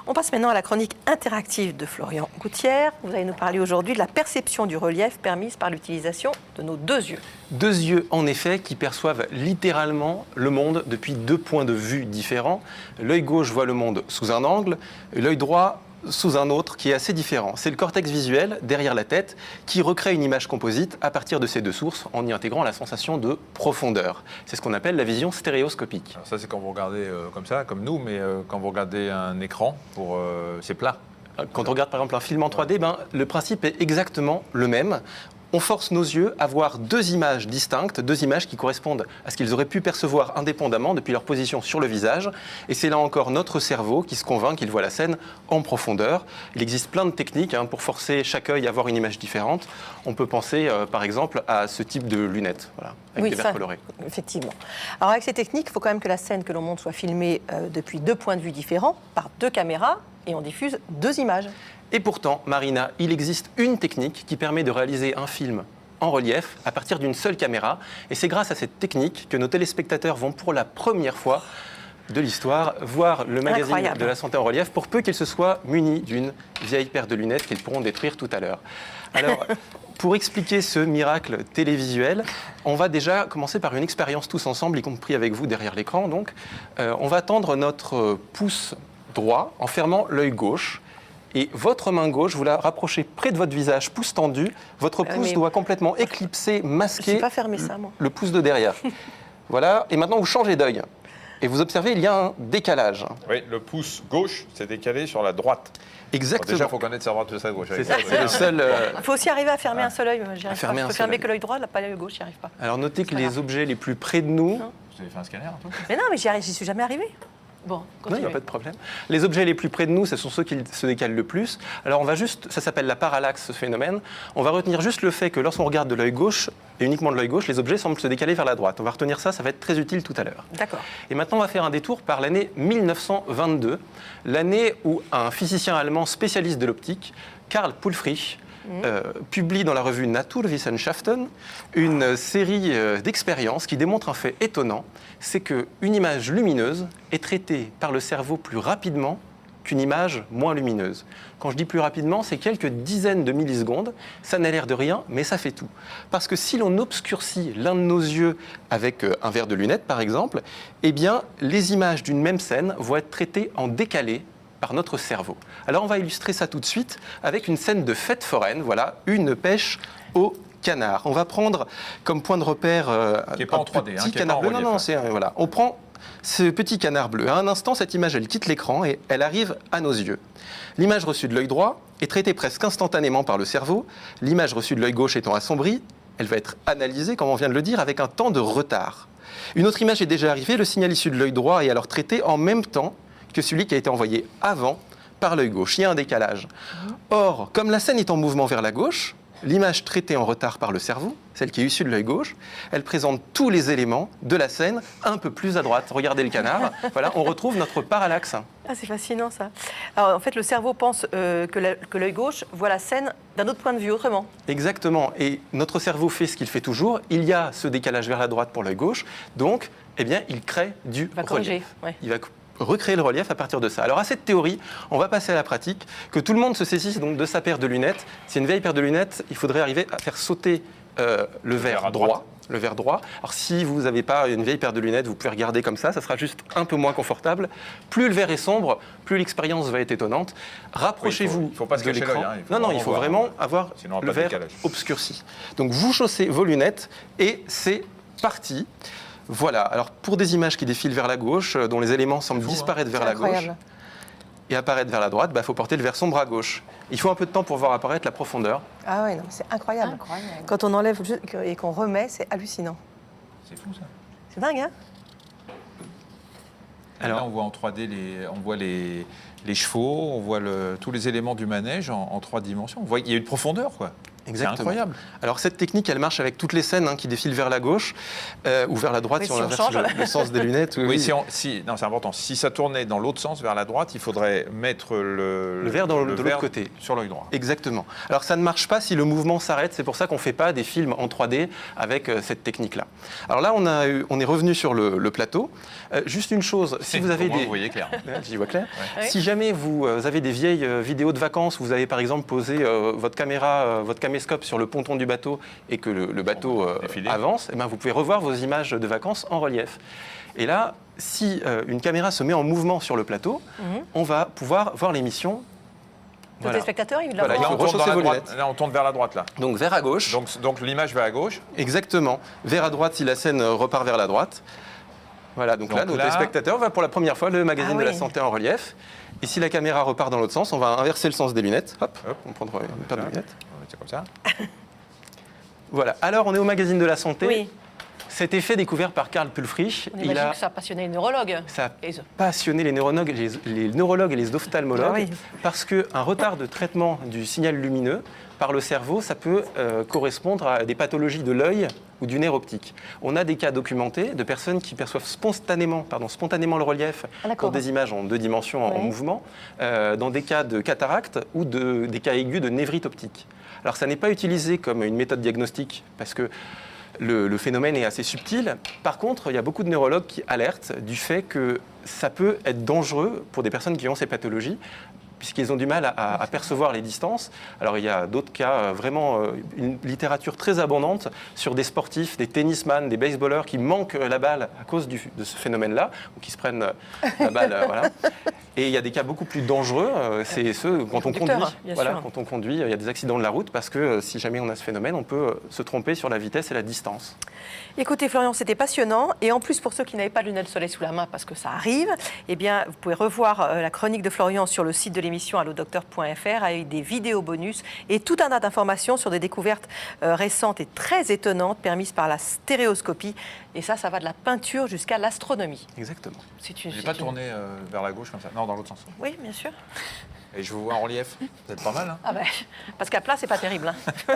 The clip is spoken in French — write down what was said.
On passe maintenant à la chronique interactive de Florian Gouttière. Vous allez nous parler aujourd'hui de la perception du relief permise par l'utilisation de nos deux yeux. Deux yeux, en effet, qui perçoivent littéralement le monde depuis deux points de vue différents. L'œil gauche voit le monde sous un angle, l'œil droit sous un autre qui est assez différent. C'est le cortex visuel, derrière la tête, qui recrée une image composite à partir de ces deux sources en y intégrant la sensation de profondeur. C'est ce qu'on appelle la vision stéréoscopique. Alors ça, c'est quand vous regardez comme ça, comme nous, mais quand vous regardez un écran, c'est plat. Quand on regarde par exemple un film en 3D, le principe est exactement le même. On force nos yeux à voir deux images distinctes, deux images qui correspondent à ce qu'ils auraient pu percevoir indépendamment depuis leur position sur le visage. Et c'est là encore notre cerveau qui se convainc qu'il voit la scène en profondeur. Il existe plein de techniques pour forcer chaque œil à voir une image différente. On peut penser par exemple à ce type de lunettes, voilà, avec des verres colorés. Effectivement. Alors avec ces techniques, il faut quand même que la scène que l'on montre soit filmée depuis deux points de vue différents, par deux caméras, et on diffuse deux images. Et pourtant, Marina, il existe une technique qui permet de réaliser un film en relief à partir d'une seule caméra. Et c'est grâce à cette technique que nos téléspectateurs vont pour la première fois de l'histoire voir le magazine de la santé en relief, pour peu qu'ils se soient munis d'une vieille paire de lunettes qu'ils pourront détruire tout à l'heure. Alors, pour expliquer ce miracle télévisuel, on va déjà commencer par une expérience tous ensemble, y compris avec vous derrière l'écran. Donc, on va tendre notre pouce droit en fermant l'œil gauche. Et votre main gauche, vous la rapprochez près de votre visage, pouce tendu. Votre pouce doit complètement éclipser, masquer le pouce de derrière. Voilà, et maintenant vous changez d'œil. Et vous observez, il y a un décalage. Oui, le pouce gauche s'est décalé sur la droite. Exactement. Alors déjà, il faut connaître sa droite et sa gauche. C'est ça, c'est le seul... Il faut aussi arriver à fermer un seul œil. Je peux fermer que l'œil droit, pas l'œil gauche, j'y arrive pas. Alors notez que les objets les plus près de nous... Vous avez fait un scanner, toi ? Mais non, mais j'y suis jamais arrivé. Bon, non, il n'y a pas de problème. Les objets les plus près de nous, ce sont ceux qui se décalent le plus. Alors on va juste, ça s'appelle la parallaxe, ce phénomène. On va retenir juste le fait que lorsqu'on regarde de l'œil gauche, et uniquement de l'œil gauche, les objets semblent se décaler vers la droite. On va retenir ça, ça va être très utile tout à l'heure. D'accord. Et maintenant, on va faire un détour par l'année 1922, l'année où un physicien allemand spécialiste de l'optique, Karl Pulfrich, publie dans la revue Naturwissenschaften une série d'expériences qui démontrent un fait étonnant, c'est qu'une image lumineuse est traitée par le cerveau plus rapidement qu'une image moins lumineuse. Quand je dis plus rapidement, c'est quelques dizaines de millisecondes. Ça n'a l'air de rien, mais ça fait tout. Parce que si l'on obscurcit l'un de nos yeux avec un verre de lunettes, par exemple, eh bien, les images d'une même scène vont être traitées en décalé par notre cerveau. Alors on va illustrer ça tout de suite avec une scène de fête foraine, voilà, une pêche au canard. On va prendre comme point de repère qui n'est pas en 3D, petit canard bleu. Non, voilà. On prend ce petit canard bleu. À un instant, cette image, elle quitte l'écran et elle arrive à nos yeux. L'image reçue de l'œil droit est traitée presque instantanément par le cerveau. L'image reçue de l'œil gauche étant assombrie, elle va être analysée, comme on vient de le dire, avec un temps de retard. Une autre image est déjà arrivée, le signal issu de l'œil droit est alors traité en même temps que celui qui a été envoyé avant par l'œil gauche. Il y a un décalage. Or, comme la scène est en mouvement vers la gauche, l'image traitée en retard par le cerveau, celle qui est issue de l'œil gauche, elle présente tous les éléments de la scène un peu plus à droite. Regardez le canard, voilà, on retrouve notre parallaxe. Ah, c'est fascinant ça. Alors en fait, le cerveau pense que l'œil gauche voit la scène d'un autre point de vue, autrement. Exactement, et notre cerveau fait ce qu'il fait toujours. Il y a ce décalage vers la droite pour l'œil gauche, donc eh bien, il crée du relief. Il va recréer le relief à partir de ça. Alors à cette théorie, on va passer à la pratique, que tout le monde se saisisse donc de sa paire de lunettes. C'est une vieille paire de lunettes, il faudrait arriver à faire sauter le verre droit. Le verre droit. Alors si vous n'avez pas une vieille paire de lunettes, vous pouvez regarder comme ça sera juste un peu moins confortable. Plus le verre est sombre, plus l'expérience va être étonnante. Rapprochez-vous il faut pas se de cacher l'écran. Non, il faut vraiment avoir le verre obscurci. Donc vous chaussez vos lunettes et c'est parti. Voilà, alors pour des images qui défilent vers la gauche, dont les éléments semblent disparaître vers la gauche et apparaître vers la droite, il faut porter le verre sombre à gauche. Il faut un peu de temps pour voir apparaître la profondeur. Ah oui, c'est incroyable. Quand on enlève et qu'on remet, c'est hallucinant. C'est fou ça. C'est dingue, hein? Alors, là, on voit en 3D, on voit les chevaux, on voit tous les éléments du manège en 3 dimensions. On voit qu'il y a une profondeur, quoi. Exactement. C'est incroyable. Alors cette technique, elle marche avec toutes les scènes qui défilent vers la gauche ou vers la droite Oui, si on si on inverse change. le sens des lunettes. Oui, non, c'est important. Si ça tournait dans l'autre sens, vers la droite, il faudrait mettre le verre de l'autre verre côté. sur l'œil droit. Exactement. Alors ça ne marche pas si le mouvement s'arrête, c'est pour ça qu'on ne fait pas des films en 3D avec cette technique-là. Alors là, on est revenu sur le plateau. Juste une chose, si vous avez Au moins, des... vous voyez clair. J'y vois clair. Ouais. Si jamais vous avez des vieilles vidéos de vacances, vous avez par exemple posé votre caméra, votre caméscope sur le ponton du bateau et que le bateau défiler. avance, eh ben, vous pouvez revoir vos images de vacances en relief. Et là, si une caméra se met en mouvement sur le plateau, on va pouvoir voir l'émission. Tous Voilà. les spectateurs, ils la Voilà, voient. il Là, faut on tourne rechausser dans la vos droite. Là, on tourne vers la droite, là. Donc vers à gauche. Donc l'image va à gauche. Exactement. Vers à droite si la scène repart vers la droite. Voilà, donc là, Donc nos là- téléspectateurs voient pour la première fois le magazine Ah de la oui. santé en relief. Et si la caméra repart dans l'autre sens, on va inverser le sens des lunettes. Hop, Hop. on prendra une paire de lunettes. On va mettre ça comme ça. Voilà, alors on est au magazine de la santé. Oui, Cet effet découvert par Karl Pulfrich, on imagine que ça a passionné les neurologues. ça a Et- passionné les neurologues, les neurologues et les ophtalmologues, Ah oui. parce qu'un retard de traitement du signal lumineux par le cerveau, ça peut correspondre à des pathologies de l'œil ou du nerf optique. On a des cas documentés de personnes qui perçoivent spontanément le relief Ah, d'accord. pour des images en 2 dimensions en Oui. mouvement, dans des cas de cataracte ou des cas aigus de névrite optique. Alors ça n'est pas utilisé comme une méthode diagnostique parce que le phénomène est assez subtil. Par contre, il y a beaucoup de neurologues qui alertent du fait que ça peut être dangereux pour des personnes qui ont ces pathologies, puisqu'ils ont du mal à percevoir les distances. Alors il y a d'autres cas, vraiment une littérature très abondante sur des sportifs, des tennisman, des baseballeurs qui manquent la balle à cause de ce phénomène-là, ou qui se prennent la balle. Voilà. Et il y a des cas beaucoup plus dangereux, c'est ceux quand on conducteurs, conduit. bien Voilà, sûr. quand on conduit, il y a des accidents de la route parce que si jamais on a ce phénomène, on peut se tromper sur la vitesse et la distance. Écoutez Florian, c'était passionnant. Et en plus, pour ceux qui n'avaient pas de lunettes de soleil sous la main, parce que ça arrive, eh bien, vous pouvez revoir la chronique de Florian sur le site de l'émission allodocteur.fr avec des vidéos bonus et tout un tas d'informations sur des découvertes récentes et très étonnantes permises par la stéréoscopie. Et ça va de la peinture jusqu'à l'astronomie. Exactement. C'est une. Je n'ai c'est pas une- tourné vers la gauche comme ça. Non, dans l'autre sens. Oui, bien sûr. Et je vous vois en relief. Vous êtes pas mal, hein. Ah ben, parce qu'à plat, c'est pas terrible. Hein.